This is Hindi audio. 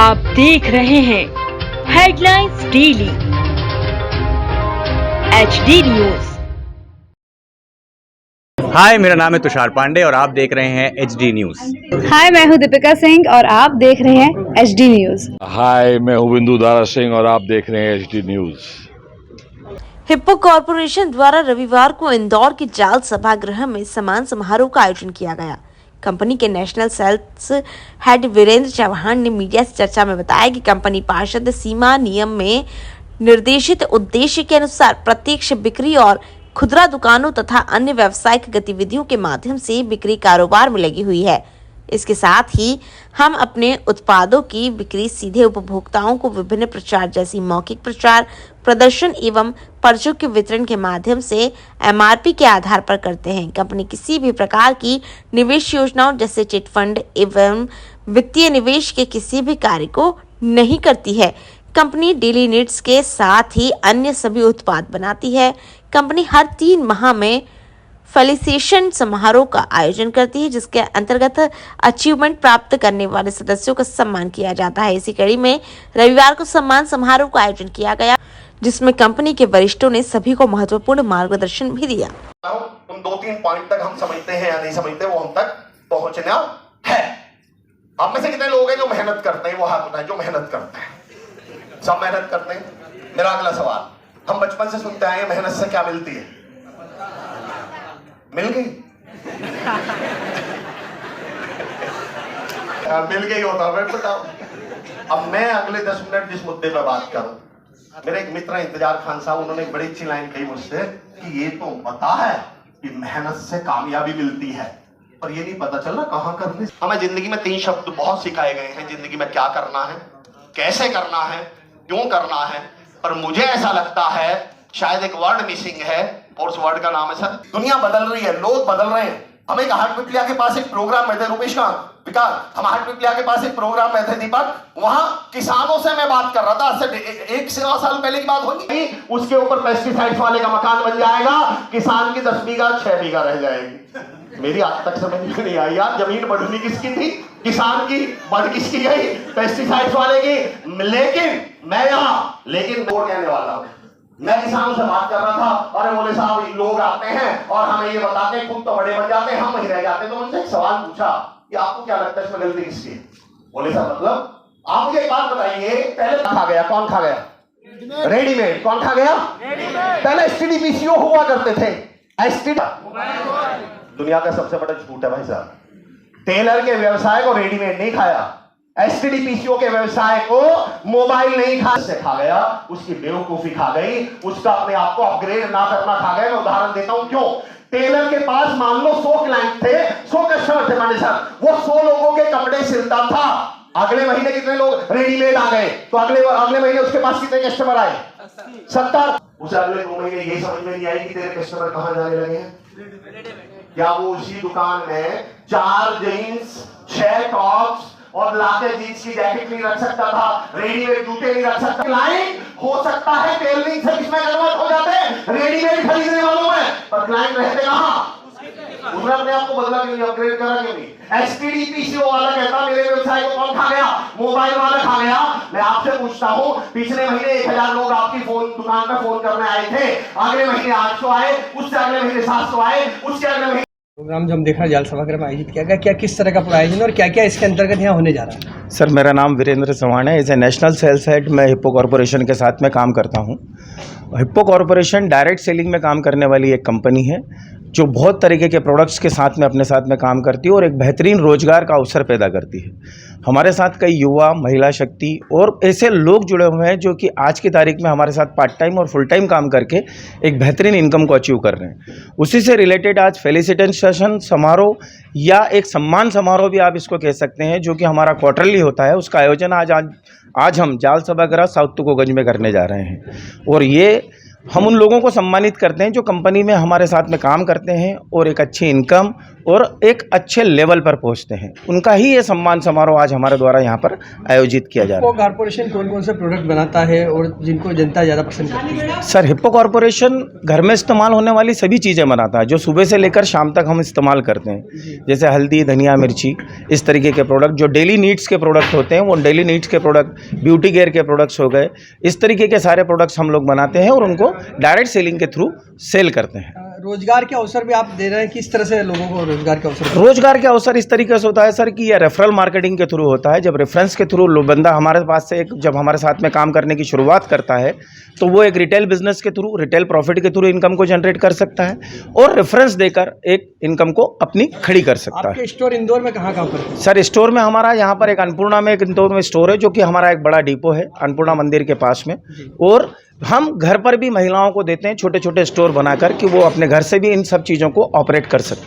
आप देख रहे हैं हेडलाइंस डेली HD न्यूज। हाय, मेरा नाम है तुषार पांडे और आप देख रहे हैं HD न्यूज। हाय, मैं हूं दीपिका सिंह और आप देख रहे हैं HD न्यूज। हाय, मैं हूं बिंदु दारा सिंह और आप देख रहे हैं HD न्यूज। हिप्पो कॉरपोरेशन द्वारा रविवार को इंदौर के जाल सभागृह में सम्मान समारोह का आयोजन किया गया। कंपनी के national sales head Virendra Chauhan ने मीडिया से चर्चा में बताया कि कंपनी पार्षद सीमा नियम में निर्देशित उद्देश्य के अनुसार प्रत्यक्ष बिक्री और खुदरा दुकानों तथा अन्य व्यावसायिक गतिविधियों के माध्यम से बिक्री कारोबार में लगी हुई है। इसके साथ ही हम अपने उत्पादों की बिक्री सीधे उपभोक्ताओं को विभिन्न प्रचार जैसी मौखिक प्रचार, प्रदर्शन एवं पर्चों के वितरण के माध्यम से MRP के आधार पर करते हैं। कंपनी किसी भी प्रकार की निवेश योजनाओं जैसे चिट फंड एवं वित्तीय निवेश के किसी भी कार्य को नहीं करती है। कंपनी डेली नीड्स के साथ ही अन्य सभी उत्पाद बनाती है। कंपनी हर 3 माह में फेलिसिटेशन समारोह का आयोजन करती है, जिसके अंतर्गत अचीवमेंट प्राप्त करने वाले सदस्यों का सम्मान किया जाता है। इसी कड़ी में रविवार को सम्मान समारोह का आयोजन किया गया, जिसमें कंपनी के वरिष्ठों ने सभी को महत्वपूर्ण मार्गदर्शन भी दिया। उन 2-3 पॉइंट तक हम समझते हैं या नहीं समझते, वो हम तक पहुंचना है। आप में से कितने लोग हैं जो मेहनत करते हैं? वो हाथ उठाएं जो मेहनत करते हैं। सब मेहनत करते हैं। मेरा अगला सवाल, हम बचपन से सुनते आए हैं मेहनत से क्या मिलती है? मिल गई? मिल गई होता है, बताओ। अब मैं अगले 10 मिनट जिस मुद्दे पर बात करूं, मेरे एक मित्र इंतजार खान साहब, उन्होंने एक बड़ी अच्छी लाइन कही मुझसे कि ये तो पता है कि मेहनत से कामयाबी मिलती है, पर ये नहीं पता चल रहा कहां करनी। हमें जिंदगी में 3 शब्द बहुत सिखाए गए हैं, जिंदगी में क्या करना है, कैसे करना है, क्यों करना है, पर मुझे ऐसा लगता है शायद एक वर्ड मिसिंग है, और उस वर्ड का नाम है सर। दुनिया बदल रही है, लोग बदल रहे हैं। हम एक हार्ट पिपलिया के पास एक प्रोग्राम में थे, रुपेश का विकास, हम हार्ट पिपलिया के पास एक प्रोग्राम में थे दीपक, वहां किसानों से मैं बात कर रहा था। आज से 1 साल पहले की बात होगी। उसके ऊपर पेस्टिसाइड्स वाले का मकान बन जाएगा, किसान की 10 बीघा 6 बीघा रह जाएगी। मेरी आज तक समझ में नहीं आई यार, जमीन बढ़नी किसकी थी? किसान की। बढ़ किसकी गई? पेस्टिसाइड्स वाले की। लेकिन मैं यहाँ वोट कहने वाला हूं। मैं किसानों से बात कर रहा था, अरे बोले साहब लोग आते हैं और हमें ये बताते हैं, खुद तो बड़े बन जाते हैं, हम वहीं रह जाते हैं। तो उनसे एक सवाल पूछा कि आपको क्या लगता है इसमें गलती किसकी? बोले साहब मतलब आप मुझे एक बात बताइए, पहले खा गया कौन? खा गया रेडीमेड। कौन खा गया? पहले STD PCO हुआ करते थे। STD दुनिया का सबसे बड़ा झूठ है भाई साहब। टेलर के व्यवसाय को रेडीमेड नहीं खाया, STD PCO के व्यवसाय को मोबाइल नहीं खा गया, उसकी बेवकूफी खा गई, उसका अपने आप को अपग्रेड ना करना खा गया। मैं उदाहरण देता हूं क्यों। टेलर के पास मान लो 100 क्लाइंट थे, 100 कस्टमर थे माने सर, वो 100 लोगों के कपड़े सिलता था। अगले महीने कितने लोग रेडीमेड आ गए, तो अगले महीने उसके पास कितने कस्टमर आए? 70। उसे अगले 2 महीने ये समझ में नहीं आई कि तेरे कस्टमर कहां जाने लगे हैं। क्या वो उसी दुकान में 4 जींस 6 टॉप्स और लाके जींस की जैकेट नहीं रख सकता था, रेडीमेड जूते नहीं रख सकता? क्लाइंट हो सकता है टेलरिंग से किसमें कन्वर्ट हो जाते रेडीमेड खरीदने वालों में, पर क्लाइंट रहते कहां? उसने अपने आप को बदला क्यों नहीं, अपग्रेड करा क्यों नहीं? STD PCO वाला कहता मेरे व्यवसाय को कौन खा गया? मोबाइल वाला खा गया। मैं आपसे पूछता हूं, पिछले महीने 1000 लोग आपकी दुकान पर फोन करने आए थे, अगले महीने 800 आए, उससे अगले महीने 700 आए, उससे अगले महीने। प्रोग्राम जो हम देख रहे हैं जाल सभागृह में आयोजित किया गया, क्या किस तरह का आयोजन और क्या क्या इसके अंतर्गत यहाँ होने जा रहा है? सर, मेरा नाम वीरेंद्र चौहान है। As a national sales head मैं हिप्पो कॉरपोरेशन के साथ में काम करता हूँ। हिप्पो कॉरपोरेशन डायरेक्ट सेलिंग में काम करने वाली एक कंपनी है जो बहुत तरीके के प्रोडक्ट्स के साथ में अपने साथ में काम करती है और एक बेहतरीन रोजगार का अवसर पैदा करती है। हमारे साथ कई युवा, महिला शक्ति और ऐसे लोग जुड़े हुए हैं जो कि आज की तारीख में हमारे साथ पार्ट टाइम और फुल टाइम काम करके एक बेहतरीन इनकम को अचीव कर रहे हैं। उसी से रिलेटेड आज फेलिसिटेशन समारोह या एक सम्मान समारोह भी आप इसको कह सकते हैं, जो कि हमारा क्वार्टरली होता है, उसका आयोजन आज हम जाल सभागृह साउथ तुकोगंज में करने जा रहे हैं। और ये हम उन लोगों को सम्मानित करते हैं जो कंपनी में हमारे साथ में काम करते हैं और एक अच्छी इनकम और एक अच्छे लेवल पर पहुंचते हैं। उनका ही ये सम्मान समारोह आज हमारे द्वारा यहाँ पर आयोजित किया जा रहा है। हिप्पो कॉर्पोरेशन कौन कौन से प्रोडक्ट बनाता है और जिनको जनता ज़्यादा पसंद करती है? सर, हिप्पो कॉर्पोरेशन घर में इस्तेमाल होने वाली सभी चीज़ें बनाता है जो सुबह से लेकर शाम तक हम इस्तेमाल करते हैं, जैसे हल्दी, धनिया, मिर्ची, इस तरीके के प्रोडक्ट जो डेली नीड्स के प्रोडक्ट होते हैं, वो डेली नीड्स के प्रोडक्ट, ब्यूटी केयर के प्रोडक्ट्स हो गए, इस तरीके के सारे प्रोडक्ट्स हम लोग बनाते हैं और उनको डायरेक्ट सेलिंग के थ्रू सेल करते हैं। रोजगार के अवसर भी आप दे रहे हैं, किस तरह से लोगों को रोजगार के अवसर? रोजगार के अवसर इस तरीके से होता है सर कि यह रेफरल मार्केटिंग के थ्रू होता है। जब रेफरेंस के थ्रू बंदा हमारे पास से जब हमारे साथ में काम करने की शुरुआत करता है तो वो एक रिटेल बिजनेस के थ्रू, रिटेल प्रॉफिट के थ्रू इनकम को जनरेट कर सकता है और रेफरेंस देकर एक इनकम को अपनी खड़ी कर सकता है। आपके स्टोर इंदौर में कहाँ काम करते हैं? सर, स्टोर में हमारा यहाँ पर एक अन्नपूर्णा में, एक इंदौर में स्टोर है जो कि हमारा एक बड़ा डिपो है अन्नपूर्णा मंदिर के पास में, और हम घर पर भी महिलाओं को देते हैं छोटे छोटे स्टोर बनाकर कि वो अपने घर से भी इन सब चीज़ों को ऑपरेट कर सकते हैं।